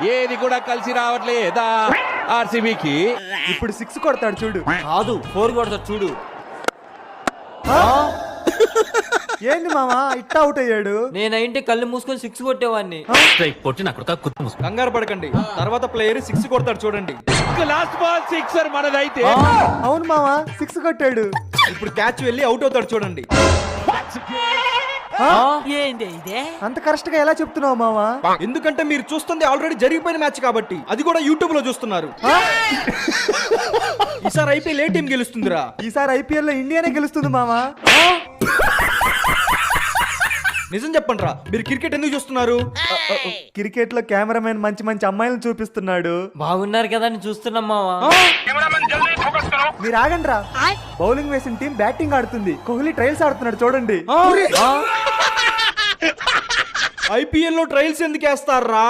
ఏది కూడా కలిసి రావట్లేదా ఆర్సీబీకి? ఇప్పుడు 6 కొడతాడు చూడు. కాదు 4 కొడతాడు చూడు. ఏంది మామ ఇట్టా అవుట్ అయ్యాడు? నేనంటే కళ్ళు మూసుకొని 6 కొట్టేవాడిని. కంగారు పడకండి, తర్వాత ప్లేయర్ 6 కొడతాడు చూడండి. లాస్ట్ బాల్ సిక్సర్ మనదైతే. అవును మామ 6 కొట్టాడు. ఇప్పుడు క్యాచ్ వెళ్ళి అవుట్ అవుతాడు చూడండి. అంత కరెక్ట్ గా ఎలా చెప్తున్నావు మామ? ఎందుకంటే మీరు చూస్తుంది ఆల్రెడీ జరిగిపోయిన మ్యాచ్ కాబట్టి, అది కూడా యూట్యూబ్ లో చూస్తున్నారు. ఈసారి ఐపీఎల్ ఏ టీం గెలుస్తుందిరా? ఈసారి ఐపీఎల్ లో ఇండియానే గెలుస్తుంది మామ. నిజం చెప్పండి రా, మీరు క్రికెట్ ఎందుకు చూస్తున్నారు? క్రికెట్ లో కెమెరామెన్ మంచి మంచి అమ్మాయిలను చూపిస్తున్నాడు. బాగున్నారు కదా అని చూస్తున్నాం మావా. మీరు ఆగండి రా. బౌలింగ్ వేసిన టీం బ్యాటింగ్ ఆడుతుంది. కోహ్లీ ట్రయల్స్ ఆడుతున్నాడు చూడండి. ఐపీఎల్ లో ట్రయల్స్ ఎందుకు వేస్తారా?